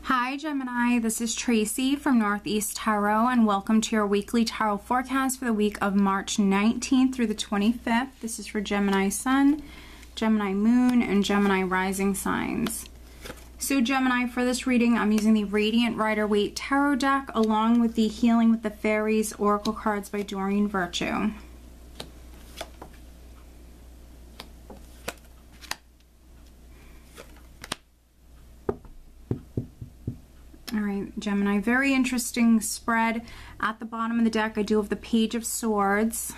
Hi Gemini, this is Tracy from Northeast Tarot and welcome to your weekly tarot forecast for the week of March 19th through the 25th. This is for Gemini Sun, Gemini Moon, and Gemini Rising signs. So Gemini, for this reading, I'm using the Radiant Rider-Waite Tarot deck along with the Healing with the Fairies Oracle cards by Doreen Virtue. All right, Gemini, very interesting spread. At the bottom of the deck, I do have the Page of Swords.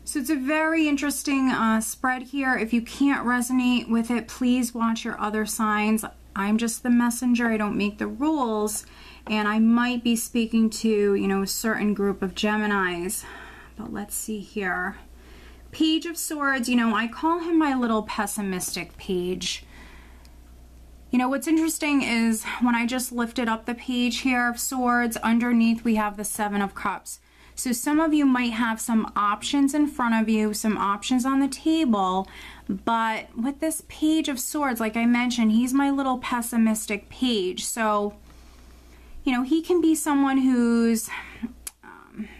So it's a very interesting spread here. If you can't resonate with it, please watch your other signs. I'm just the messenger. I don't make the rules. And I might be speaking to, a certain group of Geminis. But let's see here. Page of Swords, I call him my little pessimistic page. What's interesting is when I just lifted up the page here of Swords, underneath we have the Seven of Cups. So some of you might have some options in front of you, some options on the table, but with this Page of Swords, like I mentioned, he's my little pessimistic page. So, he can be someone who's,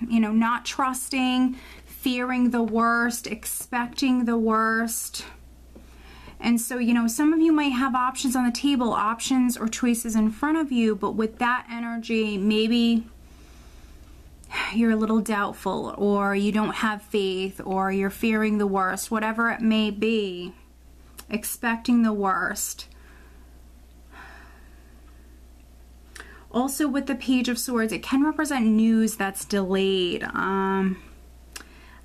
not trusting, fearing the worst, expecting the worst. And so, some of you might have options on the table, options or choices in front of you, but with that energy, maybe you're a little doubtful, or you don't have faith, or you're fearing the worst, whatever it may be, expecting the worst. Also, with the Page of Swords, it can represent news that's delayed.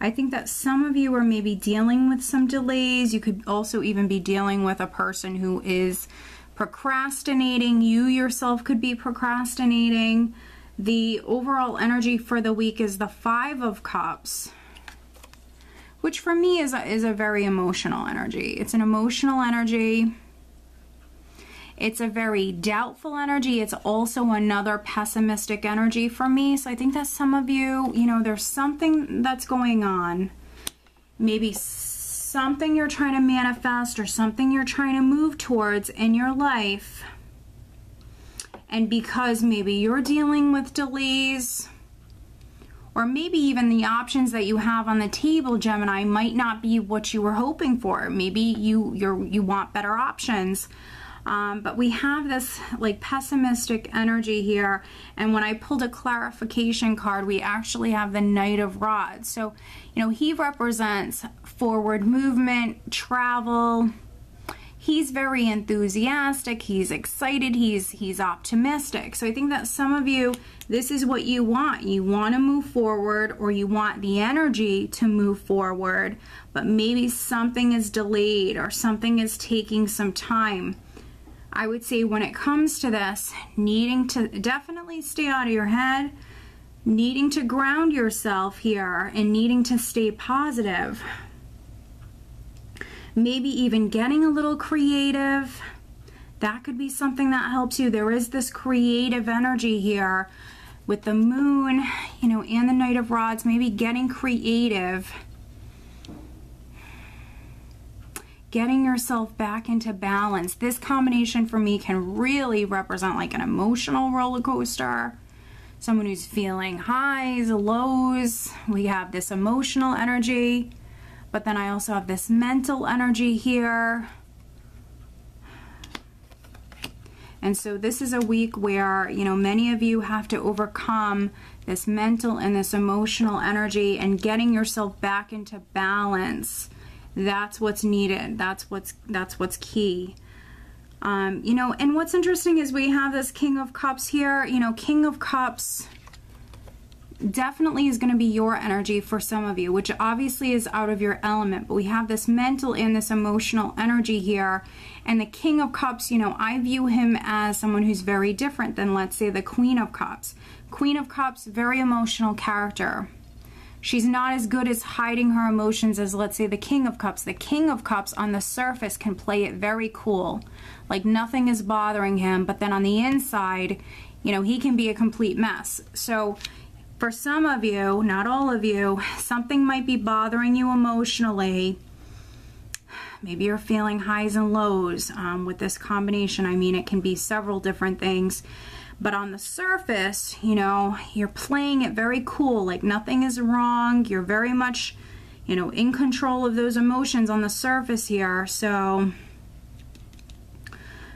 I think that some of you are maybe dealing with some delays. You could also even be dealing with a person who is procrastinating. You yourself could be procrastinating. The overall energy for the week is the Five of Cups, which for me is a very emotional energy. It's an emotional energy. It's a very doubtful energy. It's also another pessimistic energy for me. So I think that some of you, there's something that's going on. Maybe something you're trying to manifest or something you're trying to move towards in your life. And because maybe you're dealing with delays, or maybe even the options that you have on the table, Gemini, might not be what you were hoping for. Maybe you want better options. But we have this like pessimistic energy here, and when I pulled a clarification card, we actually have the Knight of Rods. So, he represents forward movement, travel. He's very enthusiastic, he's excited, he's optimistic. So I think that some of you, this is what you want. You want to move forward, or you want the energy to move forward, but maybe something is delayed or something is taking some time. I would say when it comes to this, needing to definitely stay out of your head, needing to ground yourself here, and needing to stay positive. Maybe even getting a little creative. That could be something that helps you. There is this creative energy here with the Moon, and the Knight of Rods. Maybe getting creative. Getting yourself back into balance. This combination for me can really represent like an emotional roller coaster. Someone who's feeling highs, lows. We have this emotional energy, but then I also have this mental energy here. And so this is a week where, many of you have to overcome this mental and this emotional energy, and getting yourself back into balance. That's what's needed. That's what's key. And what's interesting is we have this King of Cups here. King of Cups definitely is going to be your energy for some of you, which obviously is out of your element. But we have this mental and this emotional energy here. And the King of Cups, I view him as someone who's very different than, let's say, the Queen of Cups. Queen of Cups, very emotional character. She's not as good as hiding her emotions as, let's say, the King of Cups. The King of Cups on the surface can play it very cool, like nothing is bothering him, but then on the inside, he can be a complete mess. So for some of you, not all of you, something might be bothering you emotionally. Maybe you're feeling highs and lows with this combination. I mean, it can be several different things. But on the surface, you know, you're playing it very cool, like nothing is wrong. You're very much, you know, in control of those emotions on the surface here. So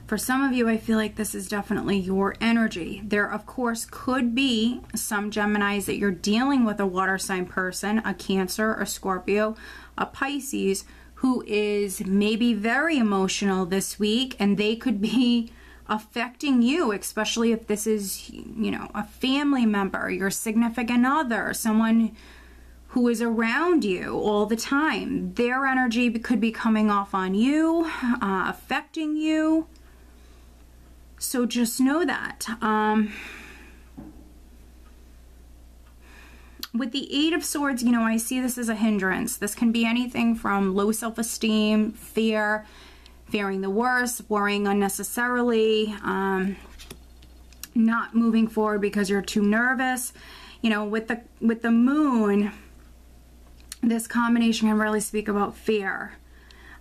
for some of you, I feel like this is definitely your energy. There, of course, could be some Geminis that you're dealing with a water sign person, a Cancer, a Scorpio, a Pisces, who is maybe very emotional this week, and they could be affecting you, especially if this is, you know, a family member, your significant other, someone who is around you all the time. Their energy could be coming off on you, affecting you. So just know that. With the Eight of Swords, you know, I see this as a hindrance. This can be anything from low self-esteem, fear, fearing the worst, worrying unnecessarily, not moving forward because you're too nervous. You know, with the Moon, this combination can really speak about fear.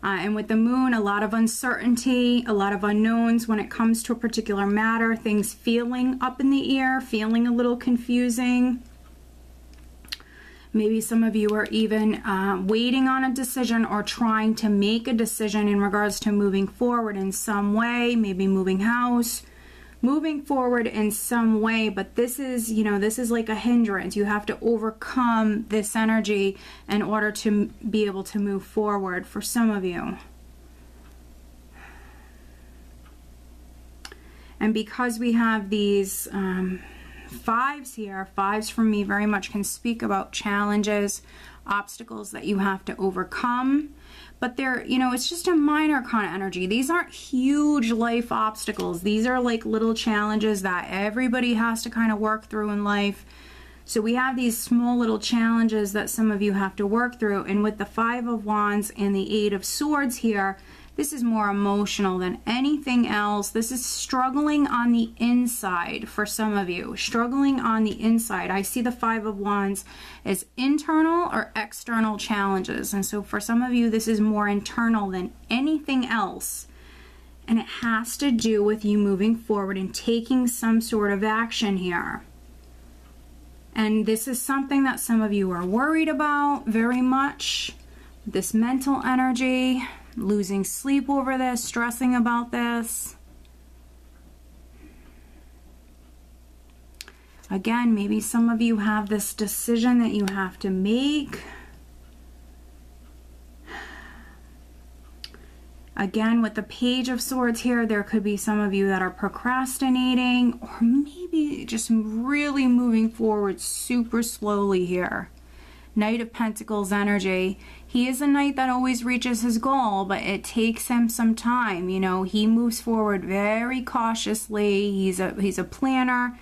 And with the Moon, a lot of uncertainty, a lot of unknowns when it comes to a particular matter, things feeling up in the air, feeling a little confusing. Maybe some of you are even waiting on a decision or trying to make a decision in regards to moving forward in some way, maybe moving house, moving forward in some way. But this is, you know, this is like a hindrance. You have to overcome this energy in order to be able to move forward for some of you. And because we have these fives here, fives for me very much can speak about challenges, obstacles that you have to overcome. But they're, you know, it's just a minor kind of energy. These aren't huge life obstacles. These are like little challenges that everybody has to kind of work through in life. So we have these small little challenges that some of you have to work through. And with the Five of Wands and the Eight of Swords here, this is more emotional than anything else. This is struggling on the inside for some of you. Struggling on the inside. I see the Five of Wands as internal or external challenges. And so for some of you, this is more internal than anything else. And it has to do with you moving forward and taking some sort of action here. And this is something that some of you are worried about very much. This mental energy, losing sleep over this, stressing about this. Again, maybe some of you have this decision that you have to make. Again, with the Page of Swords here, there could be some of you that are procrastinating or maybe just really moving forward super slowly here. Knight of Pentacles energy. He is a knight that always reaches his goal, but it takes him some time. You know, he moves forward very cautiously. He's a planner.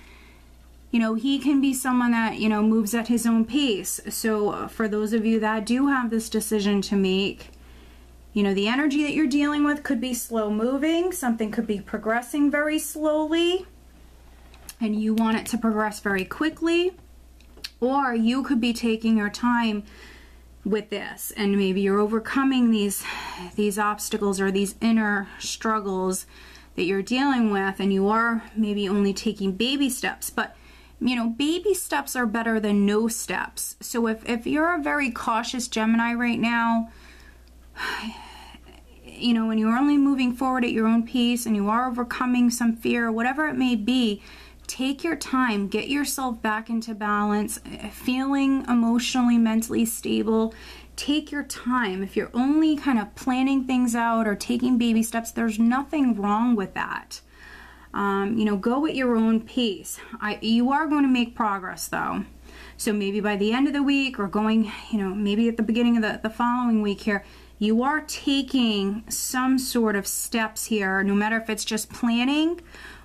You know, he can be someone that, you know, moves at his own pace. So for those of you that do have this decision to make, you know, the energy that you're dealing with could be slow moving. Something could be progressing very slowly, and you want it to progress very quickly. Or you could be taking your time with this, and maybe you're overcoming these obstacles or these inner struggles that you're dealing with, and you are maybe only taking baby steps. But, you know, baby steps are better than no steps. So if you're a very cautious Gemini right now, you know, and you're only moving forward at your own pace and you are overcoming some fear, whatever it may be, take your time, get yourself back into balance, feeling emotionally, mentally stable. Take your time. If you're only kind of planning things out or taking baby steps, there's nothing wrong with that. You know, go at your own pace. You are going to make progress though. So maybe by the end of the week or going, you know, maybe at the beginning of the following week here, you are taking some sort of steps here, no matter if it's just planning.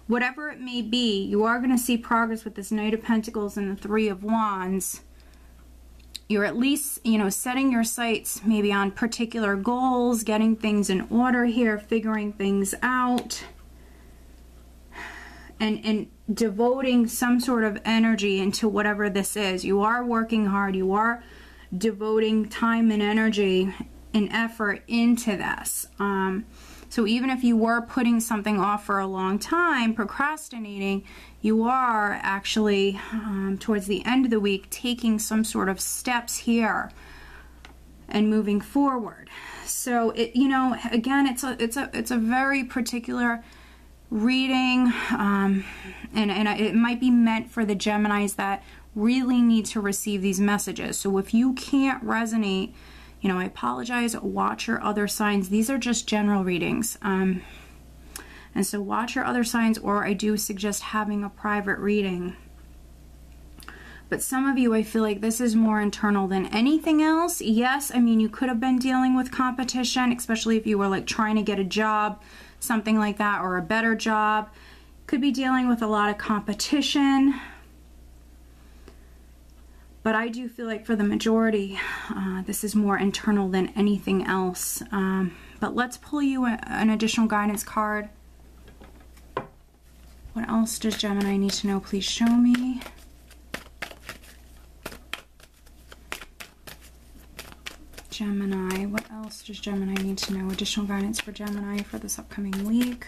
Whatever it may be, you are going to see progress with this Knight of Pentacles and the Three of Wands. You're at least, you know, setting your sights maybe on particular goals, getting things in order here, figuring things out, and devoting some sort of energy into whatever this is. You are working hard. You are devoting time and energy and effort into this. So even if you were putting something off for a long time, procrastinating, you are actually towards the end of the week taking some sort of steps here and moving forward. So it, you know, again, it's a very particular reading, and it might be meant for the Geminis that really need to receive these messages. So if you can't resonate, you know, I apologize, watch your other signs. These are just general readings. And so watch your other signs, or I do suggest having a private reading. But some of you, I feel like this is more internal than anything else. Yes, I mean, you could have been dealing with competition, especially if you were like trying to get a job, something like that, or a better job. Could be dealing with a lot of competition. But I do feel like for the majority, this is more internal than anything else. But let's pull you an additional guidance card. What else does Gemini need to know? Please show me. Gemini, what else does Gemini need to know? Additional guidance for Gemini for this upcoming week.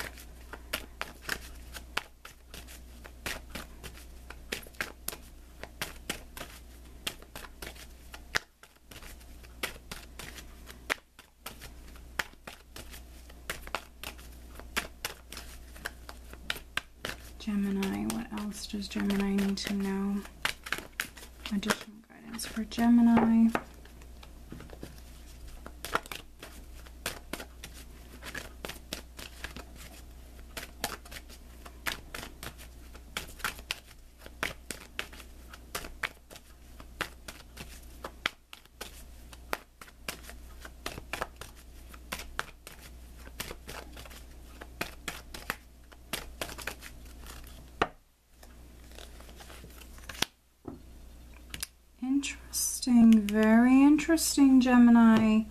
Gemini, what else does Gemini need to know? Additional guidance for Gemini. Interesting, very interesting, Gemini.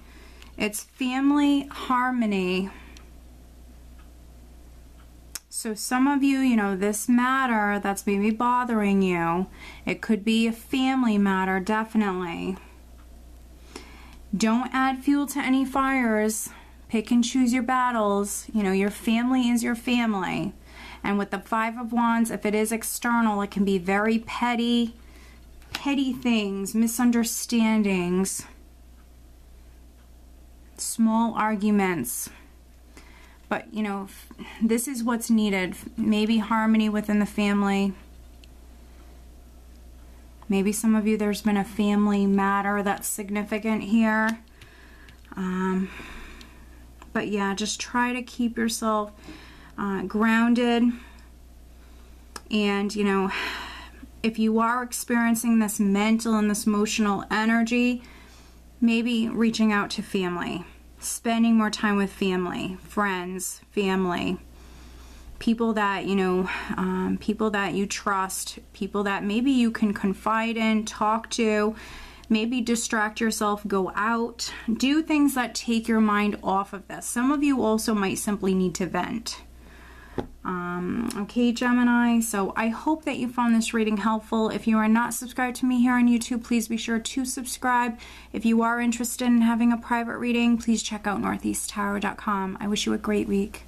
It's family harmony. So some of you, you know, this matter that's maybe bothering you, it could be a family matter, definitely. Don't add fuel to any fires. Pick and choose your battles. You know, your family is your family. And with the Five of Wands, if it is external, it can be very petty things, misunderstandings, small arguments. But, you know, this is what's needed. Maybe harmony within the family. Maybe some of you, there's been a family matter that's significant here. But yeah, just try to keep yourself grounded. And, you know, if you are experiencing this mental and this emotional energy, maybe reaching out to family, spending more time with family, friends, family, people that, you know, people that you trust, people that maybe you can confide in, talk to, maybe distract yourself, go out, do things that take your mind off of this. Some of you also might simply need to vent. Okay, Gemini, so I hope that you found this reading helpful. If you are not subscribed to me here on YouTube, please be sure to subscribe. If you are interested in having a private reading, please check out northeasttarot.com. I wish you a great week.